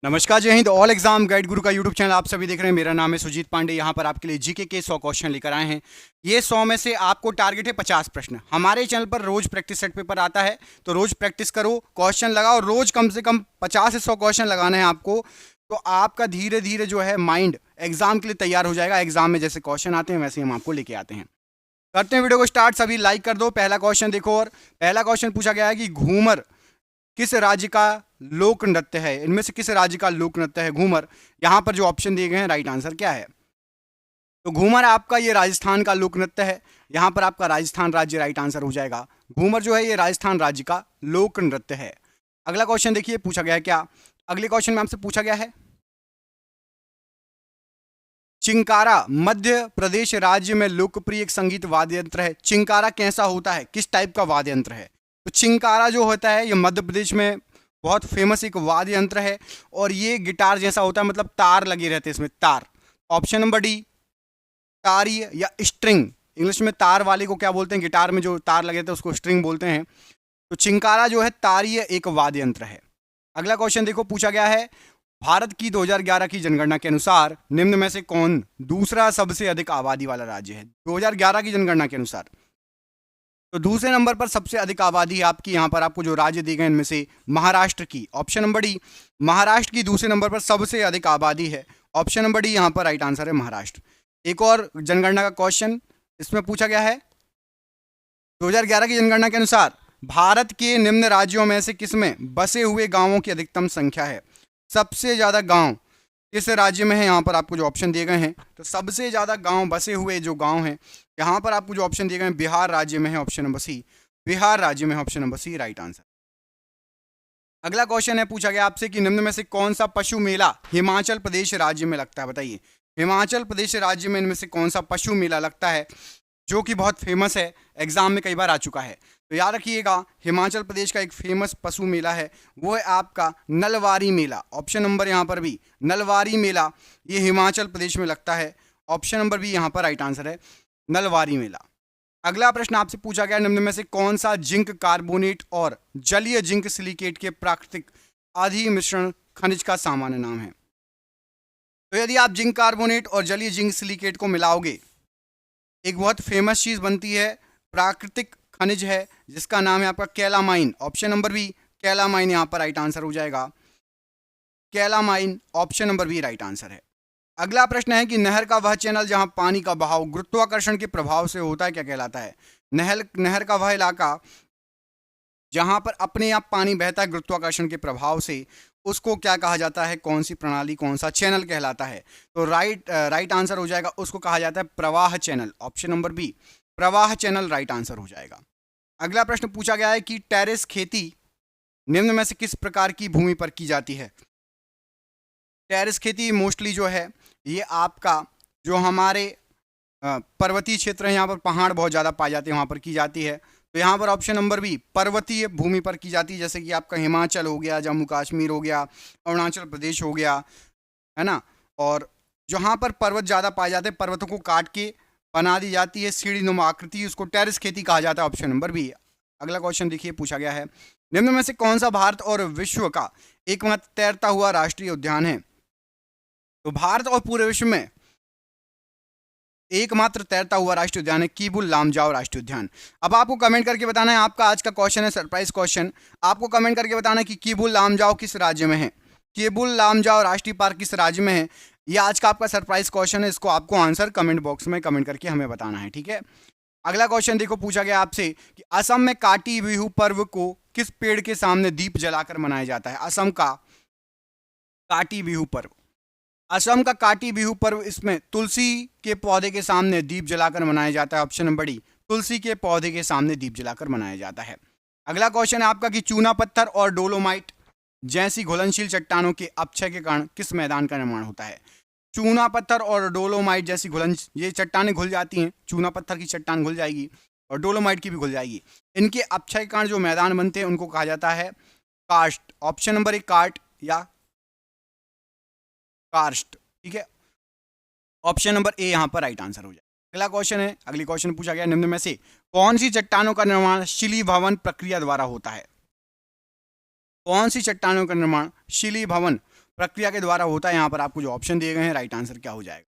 नमस्कार, जय Hind. All exam guide गुरु का यूट्यूब चैनल आप सभी देख रहे हैं। मेरा नाम है सुजीत पांडे। यहाँ पर आपके लिए जीके के 100 क्वेश्चन लेकर आए हैं। ये 100 में से आपको टारगेट है 50 प्रश्न। हमारे चैनल पर रोज प्रैक्टिस सेट पेपर आता है, तो रोज प्रैक्टिस करो, क्वेश्चन लगाओ। रोज कम से कम 50 से 100 क्वेश्चन लगाना है आपको, तो आपका धीरे धीरे जो है माइंड एग्जाम के लिए तैयार हो जाएगा। एग्जाम में जैसे क्वेश्चन आते हैं वैसे हम आपको लेके आते हैं। करते हैं वीडियो को स्टार्ट। सभी लाइक कर दो। पहला क्वेश्चन देखो, और पहला क्वेश्चन पूछा गया है कि घूमर किस राज्य का लोक नृत्य है। इनमें से किस राज्य का लोक नृत्य है घूमर। यहां पर जो ऑप्शन दिए गए हैं, राइट आंसर क्या है? तो घूमर आपका ये राजस्थान का लोक नृत्य है। यहां पर आपका राजस्थान राज्य राइट आंसर हो जाएगा। घूमर जो है ये राजस्थान राज्य का लोक नृत्य है। अगला क्वेश्चन देखिए, पूछा गया है क्या? अगले क्वेश्चन में आपसे पूछा गया है, चिंकारा मध्य प्रदेश राज्य में लोकप्रिय एक संगीत वाद्य यंत्र है। चिंकारा कैसा होता है, किस टाइप का वाद्य यंत्र है? तो चिंकारा जो होता है ये मध्य प्रदेश में बहुत फेमस एक वाद्य यंत्र है, और ये गिटार जैसा होता है, मतलब तार लगे रहते हैं इसमें, तार। ऑप्शन नंबर डी, तारीय या स्ट्रिंग। इंग्लिश में तार वाले को क्या बोलते हैं? गिटार में जो तार लगे थे उसको स्ट्रिंग बोलते हैं। तो चिंकारा जो है तारीय एक वाद्य यंत्र है। अगला क्वेश्चन देखो, पूछा गया है, भारत की 2011 की जनगणना के अनुसार निम्न में से कौन दूसरा सबसे अधिक आबादी वाला राज्य है? 2011 की जनगणना के अनुसार तो दूसरे नंबर पर सबसे अधिक आबादी है आपकी। यहां पर आपको जो राज्य दिए गए इनमें से महाराष्ट्र की, ऑप्शन नंबर डी, महाराष्ट्र की दूसरे नंबर पर सबसे अधिक आबादी है। ऑप्शन नंबर डी यहां पर राइट आंसर है, महाराष्ट्र। एक और जनगणना का क्वेश्चन इसमें पूछा गया है, 2011 की जनगणना के अनुसार भारत के निम्न राज्यों में से किसमें बसे हुए गांवों की अधिकतम संख्या है? सबसे ज्यादा गांव किस राज्य में है? यहाँ पर आपको जो ऑप्शन दिए गए हैं, तो सबसे ज्यादा गांव बसे हुए जो गांव हैं, यहाँ पर आपको जो ऑप्शन दिए गए हैं, बिहार राज्य में है, ऑप्शन नंबर सी। बिहार राज्य में है, option number C right answer. अगला क्वेश्चन है, पूछा गया आपसे कि निम्न में से कौन सा पशु मेला हिमाचल प्रदेश राज्य में लगता है? बताइए, हिमाचल प्रदेश राज्य में इनमें से कौन सा पशु मेला लगता है जो कि बहुत फेमस है, एग्जाम में कई बार आ चुका है? तो याद रखिएगा, हिमाचल प्रदेश का एक फेमस पशु मेला है, वो है आपका नलवारी मेला। ऑप्शन नंबर यहाँ पर भी, नलवारी मेला ये हिमाचल प्रदेश में लगता है। ऑप्शन नंबर भी यहाँ पर राइट आंसर है, नलवारी मेला। अगला प्रश्न आपसे पूछा गया, निम्न में से कौन सा जिंक कार्बोनेट और जलीय जिंक सिलिकेट के प्राकृतिक अधिमिश्रण खनिज का सामान्य नाम है? तो यदि आप जिंक कार्बोनेट और जलीय जिंक सिलिकेट को मिलाओगे, एक बहुत फेमस चीज बनती है, प्राकृतिक खनिज है जिसका नाम है आपका calamine. Option number B, calamine यहाँ पर राइट आंसर हो जाएगा, calamine. Option number B right answer है। अगला प्रश्न है कि नहर का वह चैनल जहां पानी का बहाव गुरुत्वाकर्षण के प्रभाव से होता है, क्या कहलाता है? नहर का वह इलाका जहां पर अपने आप पानी बहता है गुरुत्वाकर्षण के प्रभाव से, उसको क्या कहा जाता है? कौन सी प्रणाली, कौन सा चैनल कहलाता है? तो राइट आंसर हो जाएगा, उसको कहा जाता है प्रवाह चैनल। ऑप्शन नंबर बी, प्रवाह चैनल राइट आंसर हो जाएगा। अगला प्रश्न पूछा गया है कि टेरेस खेती निम्न में से किस प्रकार की भूमि पर की जाती है? टेरेस खेती मोस्टली जो है ये आपका जो हमारे पर्वतीय क्षेत्र है, यहाँ पर पहाड़ बहुत ज़्यादा पाए जाते हैं, वहाँ पर की जाती है। तो यहाँ पर ऑप्शन नंबर बी, पर्वतीय भूमि पर की जाती है, जैसे कि आपका हिमाचल हो गया, जम्मू कश्मीर हो गया, अरुणाचल प्रदेश हो गया, है ना। और जहाँ पर पर्वत ज़्यादा पाए जाते हैं, पर्वतों को काट के बना दी जाती है सीढ़ी नुमा आकृति, उसको टेरेस खेती कहा जाता है। Option number B. अगला क्वेश्चन देखिए, पूछा गया है, निम्न में से कौन सा भारत और विश्व का एकमात्र तैरता हुआ राष्ट्रीय उद्यान है? तो भारत और पूरे विश्व में एकमात्र तैरता हुआ राष्ट्रीय उद्यान है कीबुल लामजाओ राष्ट्रीय उद्यान। अब आपको कमेंट करके बताना है, आपका आज का क्वेश्चन है सरप्राइज क्वेश्चन। आपको कमेंट करके बताना है कि कीबुल लामजाओ किस राज्य में है, कीबुल लामजाओ राष्ट्रीय पार्क किस राज्य में है। यह आज का आपका सरप्राइज क्वेश्चन है, इसको आपको आंसर कमेंट बॉक्स में कमेंट करके हमें बताना है, ठीक है। अगला क्वेश्चन देखो, पूछा गया आपसे कि असम में काटी बिहू पर्व को किस पेड़ के सामने दीप जलाकर मनाया जाता है? असम का काटी बिहू पर्व, असम का काटी बिहू पर्व, इसमें तुलसी के पौधे के सामने दीप जलाकर मनाया जाता है। ऑप्शन नंबर डी, तुलसी के पौधे के सामने दीप जलाकर मनाया जाता है। अगला क्वेश्चन है आपका कि चूना पत्थर और डोलोमाइट जैसी घुलनशील चट्टानों के अपक्षय के कारण किस मैदान का निर्माण होता है? चूना पत्थर और डोलोमाइट जैसी ये चट्टानें घुल जाती हैं, चूना पत्थर की चट्टान घुल जाएगी और डोलोमाइट की भी घुल जाएगी। इनके अपक्षय के कारण जो मैदान बनते हैं उनको कहा जाता है karst. Option number A, cart या कार्स्ट, ठीक है। ऑप्शन नंबर ए यहां पर राइट आंसर हो जाए। अगला क्वेश्चन है, अगली क्वेश्चन पूछा गया, निम्न में से कौन सी चट्टानों का निर्माण शिलीभवन प्रक्रिया द्वारा होता है? कौन सी चट्टानों का निर्माण शिलीभवन प्रक्रिया के द्वारा होता है। यहाँ पर आपको जो ऑप्शन दिए गए हैं, राइट आंसर क्या हो जाएगा?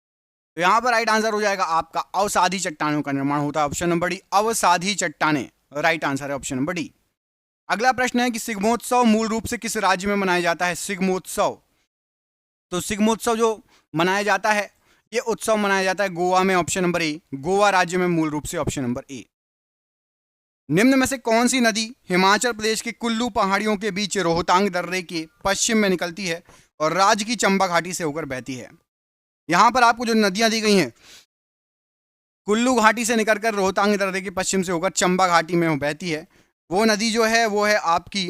तो यहाँ पर राइट आंसर हो जाएगा आपका अवसादी चट्टानों का निर्माण होता है, ऑप्शन नंबर डी, अवसादी चट्टाने राइट आंसर है, ऑप्शन नंबर डी। अगला प्रश्न है कि सिग्मोत्सव मूल रूप से किस राज्य में मनाया जाता है? सिग्मोत्सव, तो सिग्मोत्सव जो मनाया जाता है, ये उत्सव मनाया जाता है गोवा में, ऑप्शन नंबर ए, गोवा राज्य में मूल रूप से, ऑप्शन नंबर ए। निम्न में से कौन सी नदी हिमाचल प्रदेश के कुल्लू पहाड़ियों के बीच रोहतांग दर्रे के पश्चिम में निकलती है और राज्य की चंबा घाटी से होकर बहती है? यहां पर आपको जो नदियां दी गई हैं, कुल्लू घाटी से निकलकर रोहतांग दर्रे के पश्चिम से होकर चंबा घाटी में बहती है, वो नदी जो है वो है आपकी,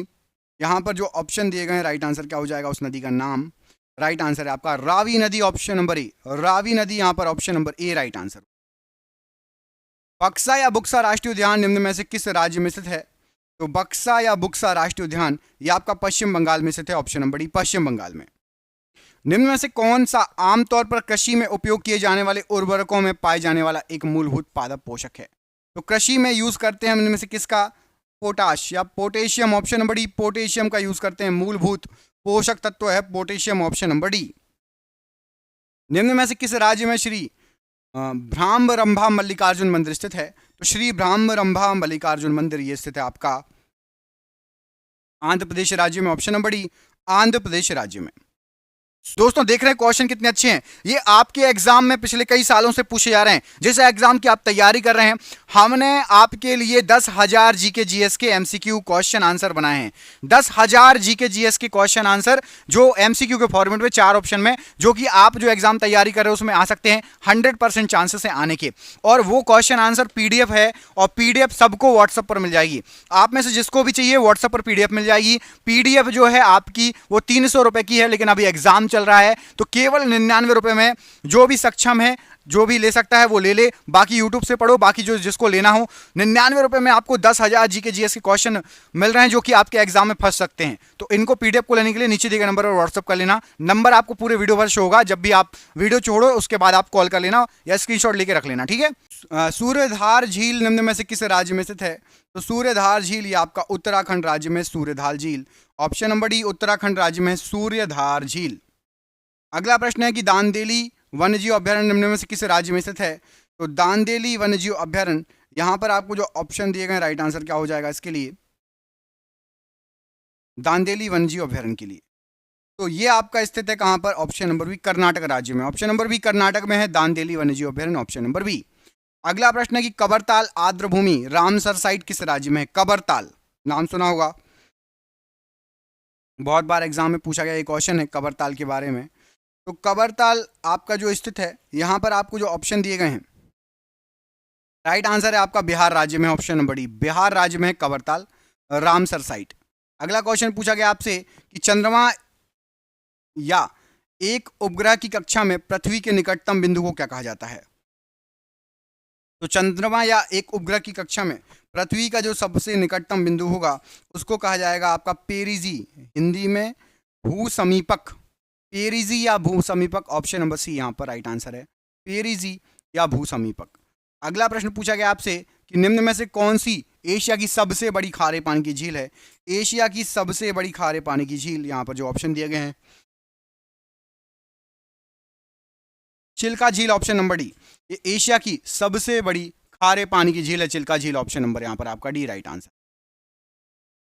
यहाँ पर जो ऑप्शन दिए गए हैं, राइट आंसर क्या हो जाएगा उस नदी का नाम? राइट आंसर है आपका रावी नदी, ऑप्शन नंबर ए, रावी नदी यहाँ पर option number A right answer. बक्सा या बुक्सा राष्ट्रीय उद्यान निम्न में से किस राज्य में स्थित है? तो बक्सा या बुक्सा राष्ट्रीय उद्यान ये आपका पश्चिम बंगाल में स्थित है, ऑप्शन नंबर डी, पश्चिम बंगाल में। निम्न में से कौन सा आमतौर पर कृषि में उपयोग किए जाने वाले उर्वरकों में पाए जाने वाला एक मूलभूत पादप पोषक है? तो कृषि में यूज करते हैं निम्न में से किसका? पोटाश या potassium, option number D, potassium का यूज करते हैं, मूलभूत पोषक तत्व है पोटेशियम, ऑप्शन नंबर डी। निम्न में से किस राज्य में श्री भ्रामरंभा मल्लिकार्जुन मंदिर स्थित है? तो श्री भ्रामरंभा मल्लिकार्जुन मंदिर ये स्थित है आपका आंध्र प्रदेश राज्य में, option number D, Andhra Pradesh राज्य में। दोस्तों देख रहे हैं क्वेश्चन कितने अच्छे हैं, ये आपके एग्जाम में पिछले कई सालों से पूछे जा रहे हैं। जिस एग्जाम की आप तैयारी कर रहे हैं, हमने आपके लिए 10,000 जीके जीएस के एमसीक्यू क्वेश्चन आंसर बनाए हैं। 10,000 जीके जीएस के क्वेश्चन आंसर जो एमसीक्यू के फॉर्मेट में 4 ऑप्शन में, जो कि आप जो एग्जाम तैयारी कर रहे हो उसमें आ सकते हैं, 100% चांसेस है आने के। और वो क्वेश्चन आंसर पीडीएफ है, और पीडीएफ सबको व्हाट्सएप पर मिल जाएगी। आप में से जिसको भी चाहिए व्हाट्सएप पर पीडीएफ मिल जाएगी। पीडीएफ जो है आपकी वो 300 रुपए की है, लेकिन अभी एग्जाम चल रहा है तो केवल 99 रुपए में जो भी सक्षम है, जो भी ले सकता है वो ले ले, बाकी यूट्यूब से पढ़ो, बाकी जो जिसको लेना हो 99 रुपए में आपको 10,000 जीके जीएस के क्वेश्चन मिल रहे हैं जो कि आपके एग्जाम में फंस सकते हैं। तो इनको पीडीएफ को लेने के लिए नीचे दिए गए नंबर पर व्हाट्सएप कर लेना। नंबर आपको पूरे वीडियो पर शो होगा, जब भी आप वीडियो छोड़ो उसके बाद आप कॉल कर लेना या स्क्रीनशॉट लेके रख लेना, ठीक है। सूर्यधार झील निम्न में से किस राज्य में स्थित है? तो सूर्यधार झील ये आपका उत्तराखंड राज्य में सूर्यधार झील, ऑप्शन नंबर डी, उत्तराखंड राज्य में सूर्यधार झील। अगला प्रश्न है कि दांदेली वन्यजीव अभ्यारण्य निम्न में से किस राज्य में स्थित है? तो दांदेली वन्यजीव अभ्यारण्य, यहां पर आपको जो ऑप्शन दिए गए, राइट आंसर क्या हो जाएगा इसके लिए? दांदेली वन्यजीव अभ्यारण्य के लिए तो ये आपका स्थित है कहां पर? ऑप्शन नंबर बी, कर्नाटक राज्य में, ऑप्शन नंबर बी कर्नाटक में है दांदेली वन्यजीव अभ्यारण्य, ऑप्शन नंबर बी। अगला प्रश्न है कि कबरताल आर्द्रभूमि रामसर साइट किस राज्य में है? कबरताल नाम सुना होगा, बहुत बार एग्जाम में पूछा गया ये क्वेश्चन है कबरताल के बारे में। तो कबरताल आपका जो स्थित है, यहां पर आपको जो ऑप्शन दिए गए हैं, राइट आंसर है आपका बिहार राज्य में, ऑप्शन नंबर डी, बिहार राज्य में है कबरताल रामसर साइट। अगला क्वेश्चन पूछा गया आपसे कि चंद्रमा या एक उपग्रह की कक्षा में पृथ्वी के निकटतम बिंदु को क्या कहा जाता है? तो चंद्रमा या एक उपग्रह की कक्षा में पृथ्वी का जो सबसे निकटतम बिंदु होगा उसको कहा जाएगा आपका पेरिजी, हिंदी में भू समीपक, पेरिजी या भू समीपक, ऑप्शन नंबर सी यहाँ पर राइट आंसर है, पेरिजी या भू समीपक। अगला प्रश्न पूछा गया आपसे कि निम्न में से कौन सी एशिया की सबसे बड़ी खारे पानी की झील है? एशिया की सबसे बड़ी खारे पानी की झील, यहाँ पर जो ऑप्शन दिए गए हैं, चिल्का झील, ऑप्शन नंबर डी, ये एशिया की सबसे बड़ी खारे पानी की झील है चिल्का झील, ऑप्शन नंबर यहाँ पर आपका डी राइट आंसर।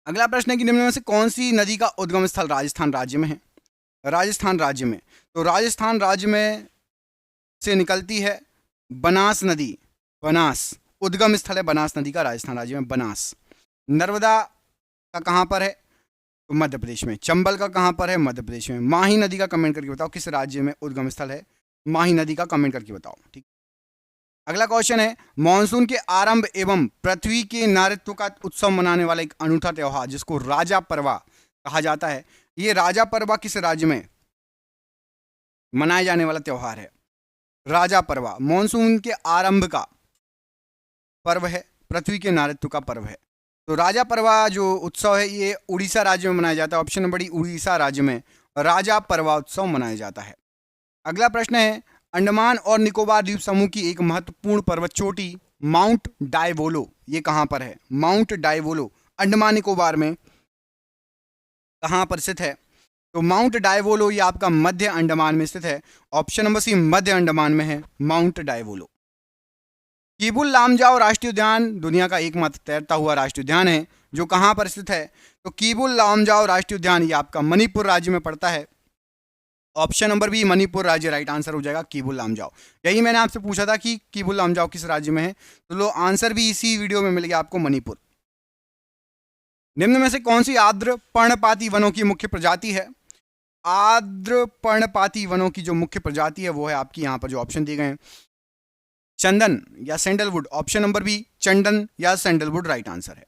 अगला प्रश्न है कि निम्न में से कौन सी नदी का उद्गम स्थल राजस्थान राज्य में है? राजस्थान राज्य में, तो राजस्थान राज्य में से निकलती है बनास नदी, बनास उद्गम स्थल है बनास नदी का राजस्थान राज्य में, बनास। नर्मदा का कहाँ पर है? तो मध्य प्रदेश में। चंबल का कहाँ पर है? मध्य प्रदेश में। माही नदी का कमेंट करके बताओ किस राज्य में उद्गम स्थल है, माही नदी का कमेंट करके बताओ, ठीक। अगला क्वेश्चन है मॉनसून के आरंभ एवं पृथ्वी के नारित्व का उत्सव मनाने वाला एक अनूठा त्योहार जिसको राजा परवा कहा जाता है, ये राजा परवा किस राज्य में मनाया जाने वाला त्योहार है? राजा परवा मॉनसून के आरंभ का पर्व है, पृथ्वी के नारित्व का पर्व है। तो राजा परवा जो उत्सव है ये उड़ीसा राज्य में मनाया जाता है, ऑप्शन नंबर डी, उड़ीसा राज्य में राजा परवा उत्सव मनाया जाता है। अगला प्रश्न है अंडमान और निकोबार द्वीप समूह की एक महत्वपूर्ण पर्वत चोटी माउंट डाइवोलो, ये कहां पर है? माउंट डाइवोलो अंडमान निकोबार में कहां पर स्थित है? तो माउंट डायवोलो ये आपका मध्य अंडमान में स्थित है। ऑप्शन नंबर सी मध्य अंडमान में है माउंट डायवोलो। कीबुल लामजाओ राष्ट्रीय उद्यान दुनिया का एकमात्र तैरता हुआ राष्ट्रीय उद्यान है जो कहां पर स्थित है? तो कीबुल लामजाओ राष्ट्रीय उद्यान ये आपका मणिपुर राज्य में पड़ता है। ऑप्शन नंबर बी मणिपुर राज्य राइट आंसर हो जाएगा कीबुल लामजाओ। यही मैंने आपसे पूछा था कि कीबुल लामजाओ किस राज्य में है, तो लो आंसर भी इसी वीडियो में मिल गया आपको, मणिपुर। निम्न में से कौन सी आर्द्र पर्णपाती वनों की मुख्य प्रजाति है? आर्द्र पर्णपाती वनों की जो मुख्य प्रजाति है वो है आपकी, यहां पर जो ऑप्शन दिए गए हैं, चंदन या सैंडलवुड। ऑप्शन नंबर बी चंदन या सैंडलवुड राइट आंसर है।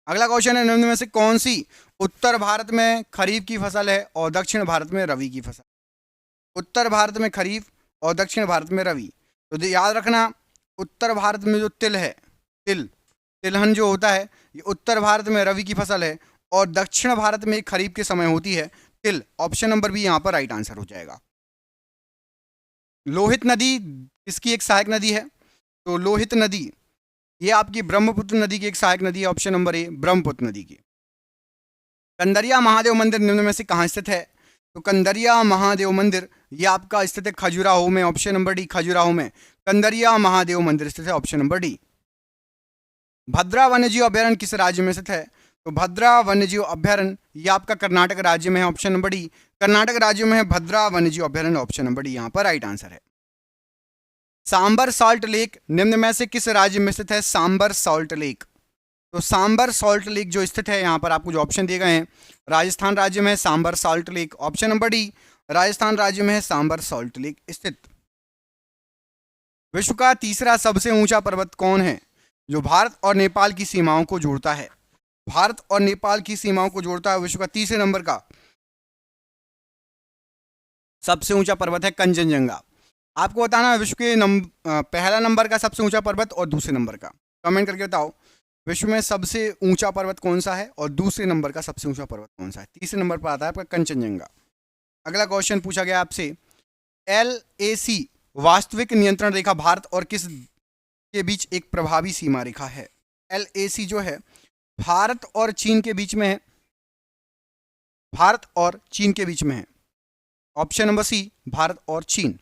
अगला क्वेश्चन है, निम्न में से कौन सी उत्तर भारत में खरीफ की फसल है और दक्षिण भारत में रबी की फसल? उत्तर भारत में खरीफ और दक्षिण भारत में रबी। तो याद रखना, उत्तर भारत में जो तिल है, तिलहन जो होता है, ये उत्तर भारत में रबी की फसल है और दक्षिण भारत में खरीफ के समय होती है तिल। ऑप्शन नंबर बी यहां पर राइट आंसर हो जाएगा। लोहित नदी इसकी एक सहायक नदी है, तो लोहित नदी ये आपकी ब्रह्मपुत्र नदी की एक सहायक नदी है। ऑप्शन नंबर ए ब्रह्मपुत्र नदी की। कंदरिया महादेव मंदिर निम्न में से कहां स्थित है? तो कंदरिया महादेव मंदिर ये आपका स्थित है खजुराहो में। ऑप्शन नंबर डी खजुराहो में कंदरिया महादेव मंदिर स्थित है। Option number D. भद्रा वन्यजीव अभ्यारण्य किस राज्य में स्थित है? तो भद्रा वन्यजीव अभ्यारण्य ये आपका कर्नाटक राज्य में है। ऑप्शन नंबर डी कर्नाटक राज्य में है भद्रा वन्यजीव अभ्यारण्य। ऑप्शन नंबर डी यहां पर राइट आंसर है। सांबर सॉल्ट लेक निम्न में से किस राज्य में स्थित है? Sambhar salt lake. तो सांबर सॉल्ट लेक जो स्थित है, यहां पर आपको जो ऑप्शन दिए गए हैं, राजस्थान राज्य में है Sambhar salt lake. Option number D Rajasthan राज्य में है सांबर सॉल्ट लेक स्थित। विश्व का तीसरा सबसे ऊंचा पर्वत कौन है जो भारत और नेपाल की सीमाओं को जोड़ता है? भारत और नेपाल की सीमाओं को जोड़ता है विश्व का तीसरे नंबर का सबसे ऊंचा पर्वत है कंचनजंगा। आपको बताना है विश्व के पहला नंबर का सबसे ऊंचा पर्वत और दूसरे नंबर का। कमेंट करके बताओ विश्व में सबसे ऊंचा पर्वत कौन सा है और दूसरे नंबर का सबसे ऊंचा पर्वत कौन सा है? तीसरे नंबर पर आता है आपका कंचनजंगा। अगला क्वेश्चन पूछा गया आपसे, LAC वास्तविक नियंत्रण रेखा भारत और किस के बीच एक प्रभावी सीमा रेखा है? LAC जो है भारत और चीन के बीच में है। भारत और चीन के बीच में है। ऑप्शन नंबर सी भारत और चीन।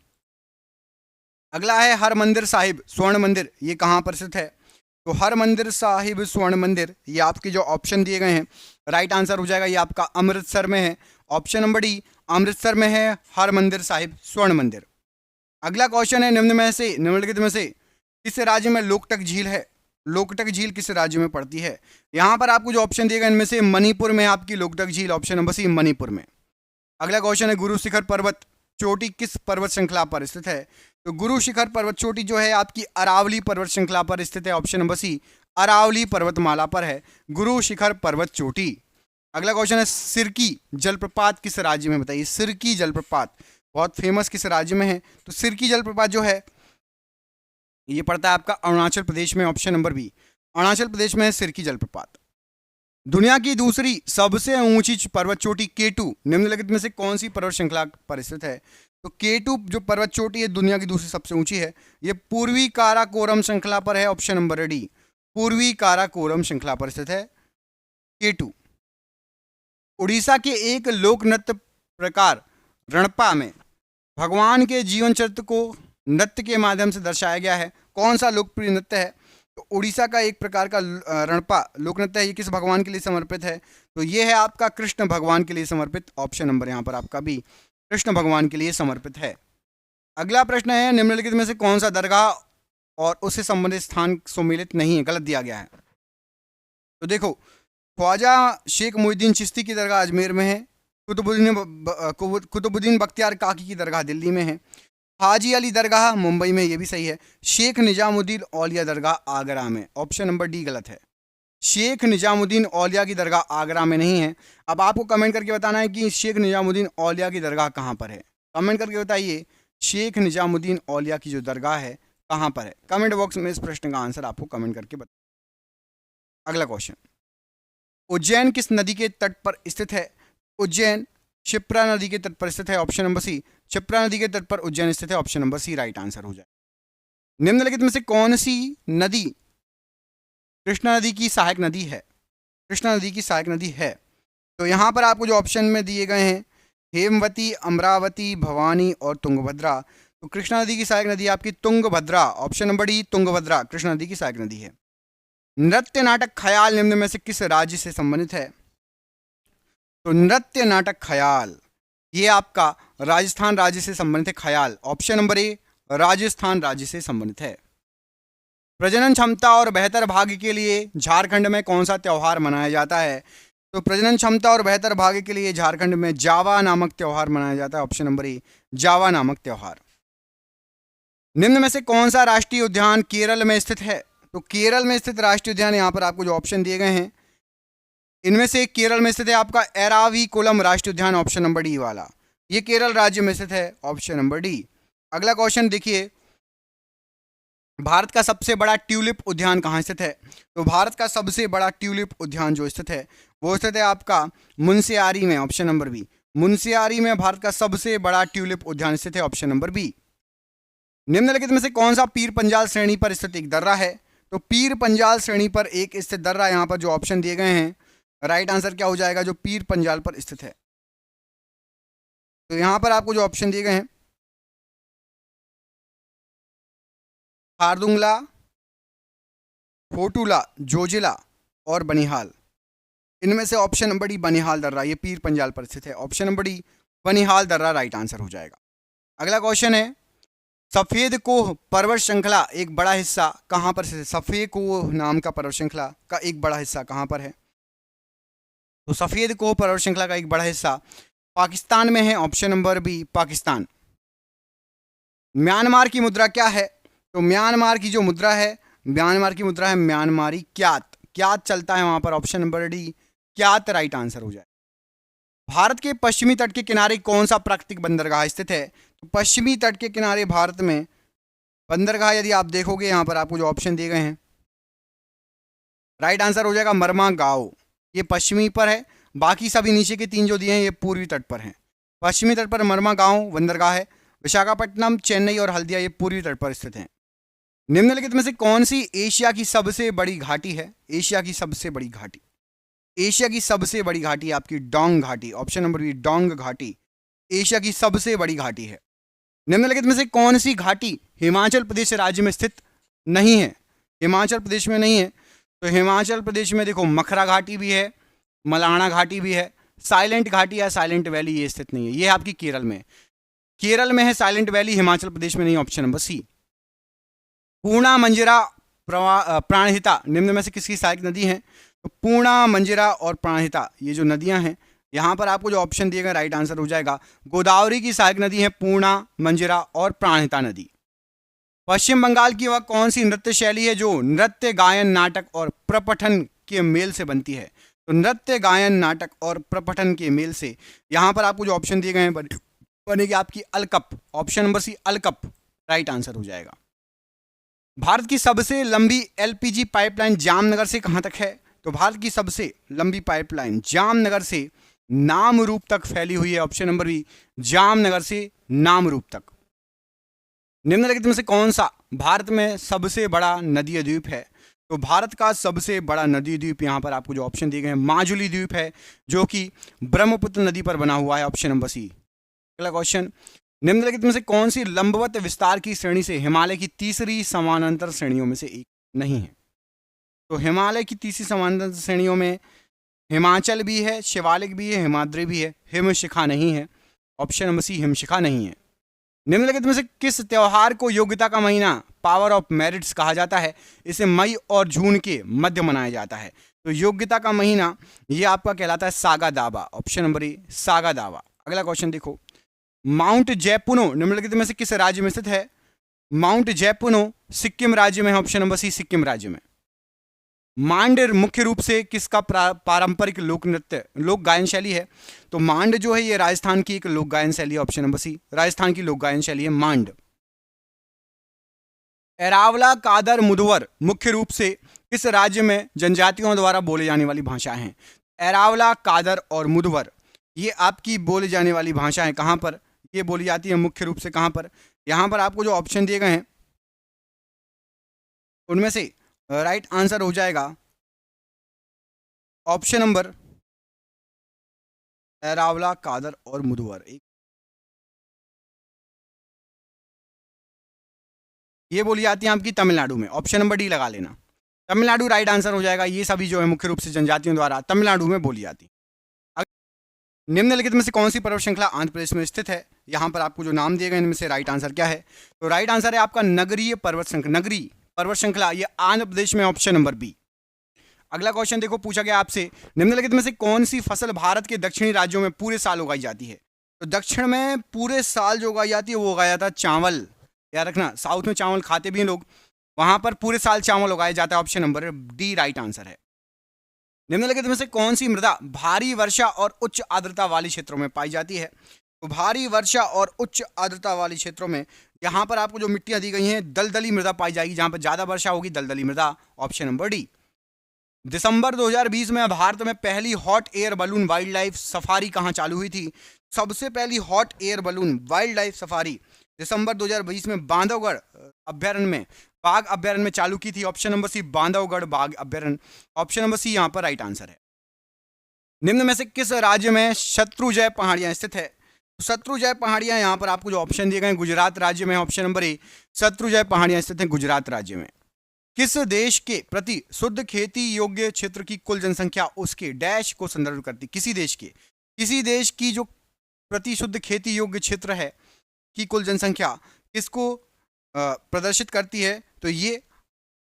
अगला है हरमंदिर साहिब स्वर्ण मंदिर ये कहां पर स्थित है? तो हरमंदिर साहिब स्वर्ण मंदिर ये आपके जो ऑप्शन दिए गए हैं राइट आंसर हो जाएगा, ये आपका अमृतसर में है। ऑप्शन नंबर डी अमृतसर में है हरमंदिर साहिब स्वर्ण मंदिर। अगला क्वेश्चन है, निम्नलिखित में से किस राज्य में लोकटक झील है? लोकटक झील किस राज्य में पड़ती है? यहां पर आपको जो ऑप्शन दिए गए इनमें से मणिपुर में आपकी लोकटक झील। ऑप्शन नंबर सी मणिपुर में। अगला क्वेश्चन है, गुरु शिखर पर्वत चोटी किस पर्वत श्रृंखला पर स्थित है? तो गुरु शिखर पर्वत चोटी जो है आपकी अरावली पर्वत श्रृंखला पर स्थित है। ऑप्शन नंबर सी अरावली पर्वतमाला पर है गुरु शिखर पर्वत चोटी। अगला क्वेश्चन है, सिरकी जलप्रपात किस राज्य में? बताइए सिरकी जलप्रपात बहुत फेमस किस राज्य में है? तो सिरकी जलप्रपात जो है ये पड़ता है आपका अरुणाचल प्रदेश में। Option number B Arunachal Pradesh में है सिरकी जलप्रपात। दुनिया की दूसरी सबसे ऊंची पर्वत चोटी K2 निम्नलिखित में से कौन सी पर्वत श्रृंखला पर स्थित है? तो K2 जो पर्वत चोटी है दुनिया की दूसरी सबसे ऊंची है, ये पूर्वी काराकोरम श्रृंखला पर है। ऑप्शन नंबर डी पूर्वी काराकोरम श्रृंखला पर स्थित है K2। उड़ीसा के एक लोक नृत्य प्रकार रणपा में भगवान के जीवन चरित्र को नृत्य के माध्यम से दर्शाया गया है। कौन सा लोकप्रिय नृत्य है? तो उड़ीसा का एक प्रकार का रणपा लोक नृत्य है, ये किस भगवान के लिए समर्पित है? तो ये है आपका कृष्ण भगवान के लिए समर्पित। ऑप्शन नंबर यहाँ पर आपका भी कृष्ण भगवान के लिए समर्पित है। अगला प्रश्न है, निम्नलिखित में से कौन सा दरगाह और उससे संबंधित स्थान सम्मिलित नहीं है? गलत दिया गया है। तो देखो, ख्वाजा शेख मोहिउद्दीन चिश्ती की दरगाह अजमेर में है, कुतुबुद्दीन बख्तियार काकी की दरगाह दिल्ली में है, हाजी अली दरगाह मुंबई में, ये भी सही है, शेख निजामुद्दीन औलिया दरगाह आगरा में। ऑप्शन नंबर डी गलत है, शेख निजामुद्दीन औलिया की दरगाह आगरा में नहीं है। अब आपको कमेंट करके बताना है कि शेख निजामुद्दीन औलिया की दरगाह कहाँ पर है। कमेंट करके बताइए शेख निजामुद्दीन औलिया की जो दरगाह है कहाँ पर है। कमेंट बॉक्स में इस प्रश्न का आंसर आपको कमेंट करके बताइए। अगला क्वेश्चन, उज्जैन किस नदी के तट पर स्थित है? उज्जैन क्षिप्रा नदी के तट पर स्थित है। ऑप्शन नंबर सी क्षिप्रा नदी के तट पर उज्जैन स्थित है। Option number C right answer हो जाए। निम्नलिखित में से कौन सी नदी कृष्णा नदी की सहायक नदी है? कृष्णा नदी की सहायक नदी है। तो यहाँ पर आपको जो ऑप्शन में दिए गए हैं हेमवती, अमरावती, भवानी और तुंगभद्रा। तो कृष्णा नदी की सहायक नदी आपकी Tungabhadra, option number D Tungabhadra Krishna नदी की सहायक नदी है। नृत्य नाटक ख्याल निम्न में से किस राज्य से संबंधित है? तो नृत्य नाटक ख्याल ये आपका राजस्थान राज्य से संबंधित है। ख्याल ऑप्शन नंबर ए राजस्थान राज्य से संबंधित है। प्रजनन क्षमता और बेहतर भाग्य के लिए झारखंड में कौन सा त्योहार मनाया जाता है? तो प्रजनन क्षमता और बेहतर भाग्य के लिए झारखंड में जावा नामक त्योहार मनाया जाता है। ऑप्शन नंबर ए जावा नामक त्योहार। निम्न में से कौन सा राष्ट्रीय उद्यान केरल में स्थित है? तो केरल में स्थित राष्ट्रीय उद्यान यहाँ पर आपको जो ऑप्शन दिए गए हैं इनमें से केरल में स्थित है आपका एराविकुलम राष्ट्रीय उद्यान, ऑप्शन नंबर डी वाला। ये केरल राज्य में स्थित है, ऑप्शन नंबर डी। अगला क्वेश्चन देखिए, भारत का सबसे बड़ा ट्यूलिप उद्यान कहाँ स्थित है? तो भारत का सबसे बड़ा ट्यूलिप उद्यान जो स्थित है वो स्थित है आपका मुंशियारी में, ऑप्शन नंबर बी। मुंशियारी में भारत का सबसे बड़ा ट्यूलिप उद्यान स्थित है, ऑप्शन नंबर बी। निम्नलिखित में से कौन सा पीर पंजाल श्रेणी पर स्थित एक दर्रा है? तो पीर पंजाल श्रेणी पर एक स्थित दर्रा, यहाँ पर जो ऑप्शन दिए गए हैं राइट आंसर क्या हो जाएगा? जो पीर पंजाल पर स्थित है। तो यहां पर आपको जो ऑप्शन दिए गए हैं खारदुंगला, फोटूला, जोजिला और बनिहाल, इनमें से ऑप्शन नंबर डी बनिहाल दर्रा ये पीर पंजाल पर स्थित है। ऑप्शन नंबर डी बनिहाल दर्रा राइट आंसर हो जाएगा। अगला क्वेश्चन है, सफेद कोह पर्वत श्रृंखला एक बड़ा हिस्सा कहां पर स्थित है? सफेद कोह नाम का पर्वत श्रृंखला का एक बड़ा हिस्सा कहां पर है? तो सफेद कोह पर्वत श्रृंखला का एक बड़ा हिस्सा पाकिस्तान में है, option number B Pakistan. Myanmar की मुद्रा क्या है? तो म्यांमार की जो मुद्रा है, म्यांमार की मुद्रा है म्यांमारी क्यात, क्यात चलता है वहां पर, option number D क्यात right answer हो जाए। भारत के पश्चिमी तट के किनारे कौन सा प्राकृतिक बंदरगाह स्थित है? तो पश्चिमी तट के किनारे भारत में बंदरगाह यदि आप देखोगे यहां पर आपको जो ऑप्शन दिए गए हैं राइट आंसर हो जाएगा मरमा गांव, ये पश्चिमी पर है, बाकी सभी नीचे के तीन जो दिए हैं ये पूर्वी तट पर हैं। पश्चिमी तट पर मरमा गांव बंदरगाह है, विशाखापट्टनम, चेन्नई और हल्दिया ये पूर्वी तट पर स्थित हैं। निम्नलिखित में से कौन सी एशिया की सबसे बड़ी घाटी है? एशिया की सबसे बड़ी घाटी, एशिया की सबसे बड़ी घाटी आपकी डोंग घाटी, ऑप्शन नंबर बी डोंग घाटी एशिया की सबसे बड़ी घाटी है। निम्नलिखित में से कौन सी घाटी हिमाचल प्रदेश राज्य में स्थित नहीं है? हिमाचल प्रदेश में नहीं है, तो हिमाचल प्रदेश में देखो मखरा घाटी भी है, मलाना घाटी भी है, साइलेंट घाटी या साइलेंट वैली ये स्थित नहीं है। ये आपकी केरल में, केरल में है साइलेंट वैली, हिमाचल प्रदेश में नहीं, ऑप्शन नंबर सी। पूर्णा, मंजिरा, प्राणहिता निम्न में से किसकी सहायक नदी है? तो पूर्णा, मंजिरा और प्राणहिता ये जो नदियां हैं यहां पर आपको जो ऑप्शन दिए गए राइट आंसर हो जाएगा गोदावरी की सहायक नदी है पूर्णा, मंजिरा और प्राणहिता नदी। पश्चिम बंगाल की वह कौन सी नृत्य शैली है जो नृत्य, गायन, नाटक और प्रपठन के मेल से बनती है? तो नृत्य, गायन, नाटक और प्रपठन के मेल से यहां पर आपको जो ऑप्शन दिए गए हैं बनेगी आपकी अलकप, ऑप्शन नंबर सी अलकप राइट आंसर हो जाएगा। भारत की सबसे लंबी एलपीजी पाइपलाइन जामनगर से कहां तक है? तो भारत की सबसे लंबी पाइपलाइन जामनगर से नामरूप तक फैली हुई है, ऑप्शन नंबर बी जामनगर से नामरूप तक। निम्नलिखित में से कौन सा भारत में सबसे बड़ा नदीय द्वीप है? तो भारत का सबसे बड़ा नदी द्वीप यहां पर आपको जो ऑप्शन दिए गए हैं माजुली द्वीप है, जो कि ब्रह्मपुत्र नदी पर बना हुआ है, ऑप्शन नंबर सी। अगला क्वेश्चन, निम्नलिखित में से कौन सी लंबवत विस्तार की श्रेणी से हिमालय की तीसरी समानांतर श्रेणियों में से एक नहीं है? तो हिमालय की तीसरी समानांतर श्रेणियों में हिमाचल भी है, शिवालिक भी है, हिमाद्री भी है, हिमशिखा नहीं है, ऑप्शन नंबर सी हिमशिखा नहीं है। निम्नलिखित में से किस त्योहार को योग्यता का महीना, पावर ऑफ मेरिट्स कहा जाता है? इसे मई और जून के मध्य मनाया जाता है। तो योग्यता का महीना ये आपका कहलाता है सागा दावा, ऑप्शन नंबर ए सागा दावा। अगला क्वेश्चन देखो, माउंट जैपुनो निम्नलिखित में से किस राज्य में स्थित है? माउंट जैपुनो सिक्किम राज्य में है, ऑप्शन नंबर सी सिक्किम राज्य में। मांड मुख्य रूप से किसका पारंपरिक लोक नृत्य, लोक गायन शैली है? तो मांड जो है ये राजस्थान की एक लोक गायन शैली है, ऑप्शन नंबर सी राजस्थान की लोक गायन शैली है मांड। एरावला, कादर, मुदवर मुख्य रूप से किस राज्य में जनजातियों द्वारा बोले जाने वाली भाषा हैं? एरावला, कादर और मुदवर ये आपकी बोली जाने वाली भाषा है, कहां पर ये बोली जाती है मुख्य रूप से, कहां पर? यहां पर आपको जो ऑप्शन दिए गए हैं उनमें से राइट आंसर हो जाएगा ऑप्शन नंबर एरावला, कादर और मुदुवर। ये बोली जाती है आपकी तमिलनाडु में। ऑप्शन नंबर डी लगा लेना, तमिलनाडु राइट आंसर हो जाएगा। ये सभी जो है मुख्य रूप से जनजातियों द्वारा तमिलनाडु में बोली जाती है। निम्नलिखित में से कौन सी पर्वत श्रृंखला आंध्र प्रदेश में स्थित है? यहाँ पर आपको जो नाम दिए गए इनमें से राइट आंसर क्या है? तो राइट आंसर है आपका नगरीय पर्वत श्रृंखला। नगरी पर्वत श्रृंखला ये आंध्र प्रदेश में, ऑप्शन नंबर बी। अगला क्वेश्चन देखो, पूछा गया आपसे निम्नलिखित में से कौन सी फसल भारत के दक्षिणी राज्यों में पूरे साल उगाई जाती है? तो दक्षिण में पूरे साल जो उगाई जाती है वो उगाया जाता है चावल। याद रखना, साउथ में चावल खाते भी हैं लोग, वहां पर पूरे साल चावल उगाया जाता है। Option number D right answer है। निम्नलिखित में से कौन सी मृदा भारी वर्षा और उच्च आर्द्रता वाली क्षेत्रों में पाई जाती है? तो भारी वर्षा और उच्च आर्द्रता वाली क्षेत्रों में यहां पर आपको जो मिट्टियां दी गई हैं दलदली मृदा पाई जाएगी। जहां पर ज्यादा वर्षा होगी दलदली मृदा, ऑप्शन नंबर डी। दिसंबर 2020 में भारत में पहली hot air balloon wildlife safari कहां चालू हुई थी? सबसे पहली hot air balloon wildlife safari दिसंबर 2020 में बांधवगढ़ अभ्यारण्य में, बाघ अभ्यारण्य में चालू की थी। ऑप्शन नंबर सी बांधवगढ़ बाघ अभ्यारण्य, ऑप्शन नंबर सी यहां पर राइट आंसर है। निम्न में से किस राज्य में शत्रुंजय पहाड़ियां स्थित है? शत्रुंजय पहाड़ियां यहां पर आपको जो ऑप्शन दिए गए गुजरात राज्य में, ऑप्शन नंबर ए शत्रुंजय पहाड़ियां स्थित हैं गुजरात राज्य में। किस देश के प्रति शुद्ध खेती योग्य क्षेत्र की कुल जनसंख्या उसके डैश को संदर्भित करती? किसी देश की जो प्रति शुद्ध खेती योग्य क्षेत्र है की कुल जनसंख्या किसको प्रदर्शित करती है? तो ये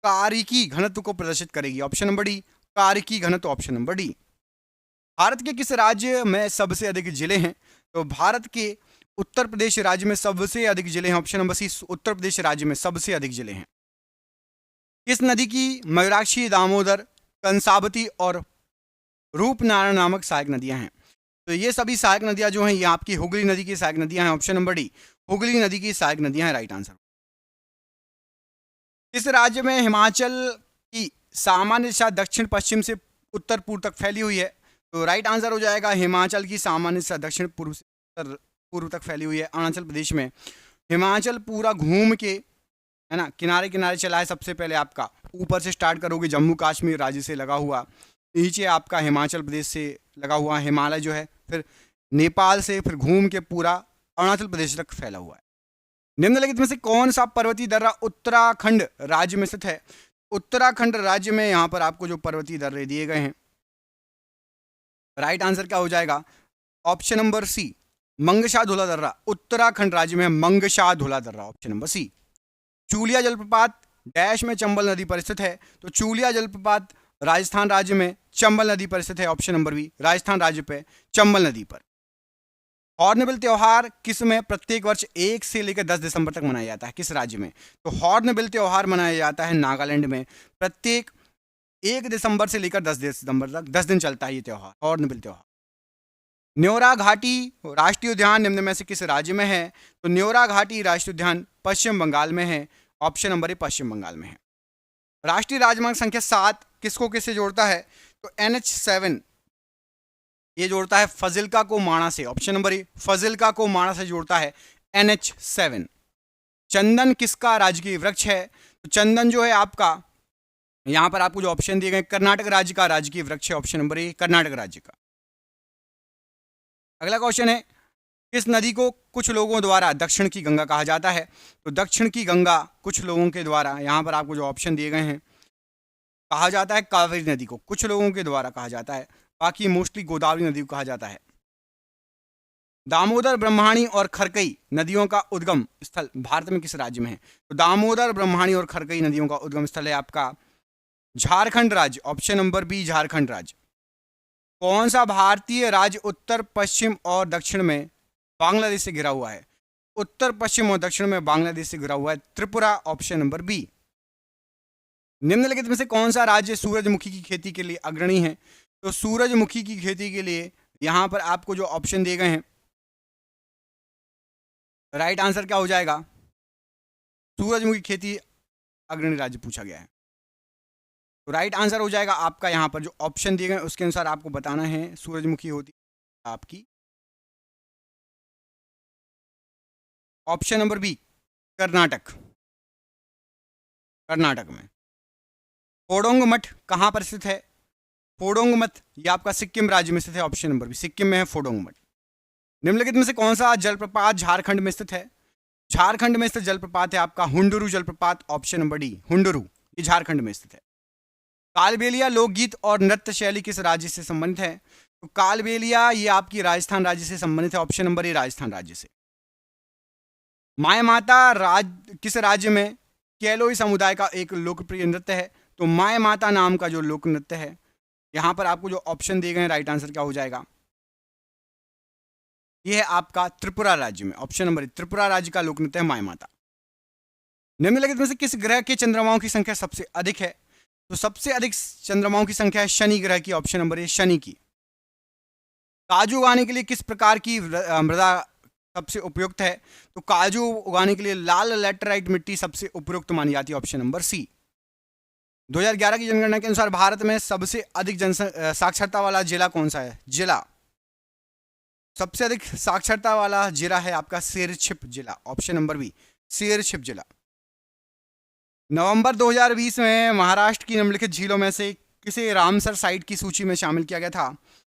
कारिकी घनत्व को प्रदर्शित करेगी। ऑप्शन नंबर डी कारिकी घनत्व, ऑप्शन नंबर डी। भारत के किस राज्य में सबसे अधिक जिले हैं? तो भारत के उत्तर प्रदेश राज्य में सबसे अधिक जिले हैं। ऑप्शन नंबर सी उत्तर प्रदेश राज्य में सबसे अधिक जिले हैं। किस नदी की मयूराक्षी, दामोदर, कंसावती और रूपनारायण नामक सहायक नदियां हैं? तो ये सभी सहायक नदियां जो हैं ये आपकी हुगली नदी की सहायक नदियां हैं। ऑप्शन नंबर डी हुगली नदी की सहायक नदियां हैं, राइट आंसर। किस राज्य में हिमाचल की सामान्य दिशा दक्षिण पश्चिम से उत्तर पूर्व तक फैली हुई है? तो राइट आंसर हो जाएगा हिमाचल की सामान्य दिशा दक्षिण पूर्व से उत्तर पूर्व तक फैली हुई है अरुणाचल प्रदेश में। हिमाचल पूरा घूम के, है ना, किनारे किनारे चला है। सबसे पहले आपका ऊपर से स्टार्ट करोगे जम्मू कश्मीर राज्य से लगा हुआ, नीचे आपका हिमाचल प्रदेश से लगा हुआ हिमालय जो है, फिर नेपाल से, फिर घूम के पूरा अरुणाचल प्रदेश तक फैला हुआ है। निम्नलिखित में से कौन सा पर्वतीय दर्रा उत्तराखंड राज्य में स्थित है? उत्तराखंड राज्य में यहां पर आपको जो पर्वतीय दर्रे दिए गए हैं, राइट आंसर क्या हो जाएगा? ऑप्शन नंबर सी मंगशा धुला दर्रा उत्तराखंड राज्य में, मंगशा धुला दर्रा, ऑप्शन नंबर सी। चूलिया जलप्रपात डैश में चंबल नदी पर स्थित है? तो चूलिया जलप्रपात राजस्थान राज्य में चंबल नदी पर स्थित है। ऑप्शन नंबर बी राजस्थान राज्य पे चंबल नदी पर। हॉर्नबिल त्योहार किस में प्रत्येक वर्ष 1 से लेकर 10 दिसंबर तक मनाया जाता है? किस राज्य में? तो हॉर्नबिल त्योहार मनाया जाता है नागालैंड में। प्रत्येक 1 दिसंबर से लेकर 10 दिसंबर तक 10 दिन चलता है ये त्योहार, हॉर्नबिल त्योहार। न्योरा घाटी राष्ट्रीय उद्यान निम्न में से किस राज्य में है? तो न्योरा घाटी राष्ट्रीय उद्यान पश्चिम बंगाल में है। ऑप्शन नंबर ए पश्चिम बंगाल में है। राष्ट्रीय राजमार्ग संख्या 7 किसको किससे जोड़ता है? तो NH7 ये जोड़ता है फजिल्का को माणा से। ऑप्शन नंबर ए फजिल्का को माणा से जोड़ता है NH7। चंदन किसका राजकीय वृक्ष है? तो चंदन जो है आपका, यहां पर आपको जो ऑप्शन दिए गए कर्नाटक राज्य का राजकीय वृक्ष है। ऑप्शन नंबर ए कर्नाटक राज्य का। अगला क्वेश्चन है, किस नदी को कुछ लोगों द्वारा दक्षिण की गंगा कहा जाता है? तो दक्षिण की गंगा कुछ लोगों के द्वारा, यहां पर आपको जो ऑप्शन दिए गए हैं, कहा जाता है कावेरी नदी को, कुछ लोगों के द्वारा कहा जाता है, बाकी मोस्टली गोदावरी नदी को कहा जाता है। दामोदर, ब्रह्मणी और खरकई नदियों का उद्गम स्थल भारत में किस राज्य में है? तो दामोदर, ब्रह्मणी और खरकई नदियों का उद्गम स्थल है आपका झारखंड राज्य। ऑप्शन नंबर बी झारखंड राज्य। कौन सा भारतीय राज्य उत्तर पश्चिम और दक्षिण में बांग्लादेश से घिरा हुआ है? उत्तर पश्चिम और दक्षिण में बांग्लादेश से घिरा हुआ है त्रिपुरा। Option number B. निम्नलिखित में से कौन सा राज्य सूरजमुखी की खेती के लिए अग्रणी है? तो सूरजमुखी की खेती के लिए यहां पर आपको जो ऑप्शन दिए गए हैं, राइट आंसर क्या हो जाएगा? सूरजमुखी खेती अग्रणी राज्य पूछा गया है, तो राइट आंसर हो जाएगा आपका यहां पर जो ऑप्शन दिए गए उसके अनुसार आपको बताना है सूरजमुखी होती आपकी option number B Karnataka. Karnataka में कोडोंग मठ कहां पर स्थित है? फोडोंगमठ ये आपका सिक्किम राज्य में स्थित है, ऑप्शन नंबर बी, सिक्किम में है फोडोंगमठ। निम्नलिखित में से कौन सा जलप्रपात झारखंड में स्थित है? झारखंड में स्थित जलप्रपात है आपका हुंडुरु जलप्रपात, ऑप्शन नंबर डी, हुंडुरु, ये झारखंड में स्थित है। कालबेलिया लोकगीत और नृत्य शैली किस राज्य से संबंधित है? तो कालबेलिया ये आपकी राजस्थान राज्य से संबंधित है, ऑप्शन नंबर ए, राजस्थान राज्य से। माय माता किस राज्य में केलोई समुदाय का एक लोकप्रिय नृत्य है? तो माय माता नाम का जो लोक नृत्य है, यहां पर आपको जो ऑप्शन दिए गए हैं, राइट आंसर क्या हो जाएगा? यह है आपका त्रिपुरा राज्य में, ऑप्शन नंबर, त्रिपुरा राज्य का लोक नृत्य है माय माता। निम्नलिखित में से किस ग्रह के चंद्रमाओं की संख्या सबसे अधिक है? तो सबसे अधिक चंद्रमाओं की संख्या है शनि ग्रह की, ऑप्शन नंबर ए, शनि की। काजू उगाने के लिए किस प्रकार की मृदा सबसे उपयुक्त है? तो काजू उगाने के लिए लाल लैटेराइट मिट्टी सबसे उपयुक्त मानी जाती है, ऑप्शन नंबर सी। 2011 की जनगणना के अनुसार भारत में सबसे अधिक साक्षरता वाला जिला कौन सा है? जिला सबसे अधिक साक्षरता वाला जिला है आपका शेरछिप जिला, ऑप्शन नंबर बी, शेरछिप जिला। नवंबर 2020 में महाराष्ट्र की निम्नलिखित झीलों में से किसे रामसर साइट की सूची में शामिल किया गया था?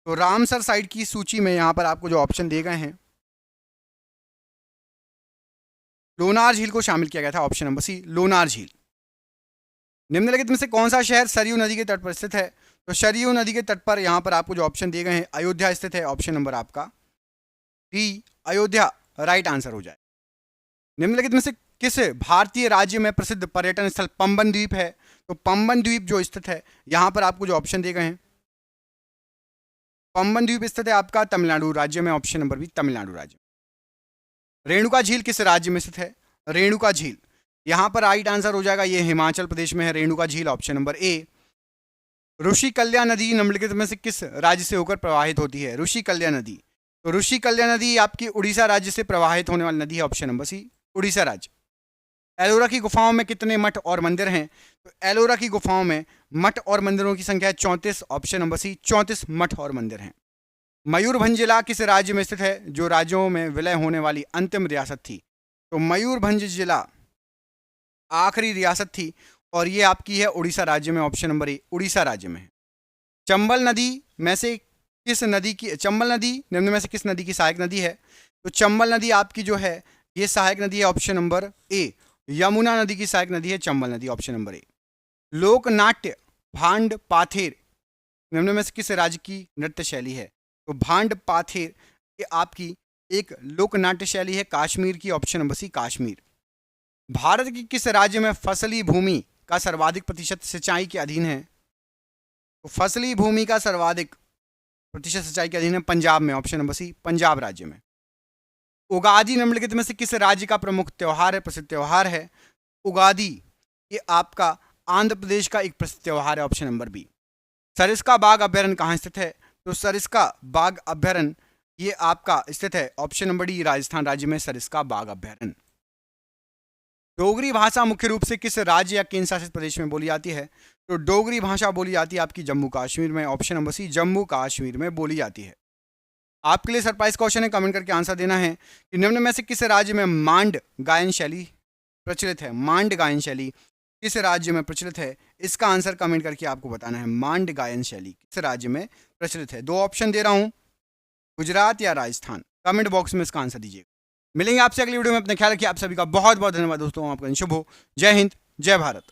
तो रामसर साइट की सूची में यहां पर आपको जो ऑप्शन दिए गए हैं, लोनार झील को शामिल किया गया था, ऑप्शन नंबर सी, लोनार झील। निम्नलिखित में से कौन सा शहर सरयू नदी के तट पर स्थित है? तो सरयू नदी के तट पर यहां पर आपको जो ऑप्शन दिए गए हैं, अयोध्या स्थित है, ऑप्शन नंबर आपका डी, अयोध्या राइट आंसर हो जाए। निम्नलिखित में से किस भारतीय राज्य में प्रसिद्ध पर्यटन स्थल पंबन द्वीप है? तो पंबन द्वीप जो स्थित है, यहां पर आपको जो ऑप्शन दिए गए हैं, पंबन द्वीप स्थित है आपका तमिलनाडु राज्य में, ऑप्शन नंबर बी, तमिलनाडु राज्य। रेणुका झील किस राज्य में स्थित है? रेणुका झील यहां पर राइट आंसर हो जाएगा, ये हिमाचल प्रदेश में है रेणुका झील, ऑप्शन नंबर ए। ऋषिकल्या नदी निम्नलिखित में से किस राज्य से होकर प्रवाहित होती है? ऋषिकल्या नदी, तो ऋषिकल्या नदी आपकी उड़ीसा राज्य से प्रवाहित होने वाली नदी है, ऑप्शन नंबर सी, उड़ीसा राज्य। एलोरा की गुफाओं में कितने मठ और मंदिर हैं? तो एलोरा की गुफाओं में मठ और मंदिरों की संख्या है 34, ऑप्शन नंबर सी, 34 मठ और मंदिर हैं। मयूरभंज जिला किस राज्य में स्थित है, जो राज्यों में विलय होने वाली अंतिम रियासत थी? तो मयूरभंज जिला आखिरी रियासत थी और ये आपकी है उड़ीसा राज्य में, ऑप्शन नंबर ए, उड़ीसा राज्य में है। चंबल नदी में से किस नदी की, चंबल नदी निम्न में से किस नदी की सहायक नदी है? तो चंबल नदी आपकी जो है ये सहायक नदी है, ऑप्शन नंबर ए, यमुना नदी की सहायक नदी है चंबल नदी, ऑप्शन नंबर ए। लोकनाट्य भांड पाथेर निम्न में से किस राज्य की नृत्य शैली है? तो भांड पाथेर ये आपकी एक लोकनाट्य शैली है कश्मीर की, option number C, Kashmir. Bharat की किस राज्य में फसली भूमि का सर्वाधिक प्रतिशत सिंचाई के अधीन है? तो फसली भूमि का सर्वाधिक प्रतिशत सिंचाई के अधीन है पंजाब में, ऑप्शन नंबर सी, पंजाब राज्य में। उगादी निम्नलिखित में से किस राज्य का प्रमुख त्योहार है, प्रसिद्ध त्योहार है? उगादी ये आपका आंध्र प्रदेश का एक प्रसिद्ध त्योहार है, ऑप्शन नंबर बी। सरिस्का बाग अभ्यारण्य कहाँ स्थित है? तो सरिस्का बाग अभ्यारण्य ये आपका स्थित है, ऑप्शन नंबर डी, राजस्थान राज्य में सरिस्का बाग अभ्यारण्य। डोगरी भाषा मुख्य रूप से किस राज्य या केंद्र शासित प्रदेश में बोली जाती है? तो डोगरी भाषा बोली जाती है आपकी जम्मू कश्मीर में, option number C, Jammu Kashmir में बोली जाती है। आपके लिए सरप्राइज क्वेश्चन है, कमेंट करके आंसर देना है कि निम्न में से किस राज्य में मांड गायन शैली प्रचलित है? मांड गायन शैली किस राज्य में प्रचलित है? इसका आंसर कमेंट करके आपको बताना है, मांड गायन शैली किस राज्य में प्रचलित है। 2 ऑप्शन दे रहा हूं, गुजरात या राजस्थान, कमेंट बॉक्स में इसका आंसर दीजिएगा। मिलेंगे आपसे अगली वीडियो में, अपना ख्याल रखिए। आप सभी का बहुत बहुत धन्यवाद दोस्तों, आपका शुभ हो। जय हिंद, जय भारत।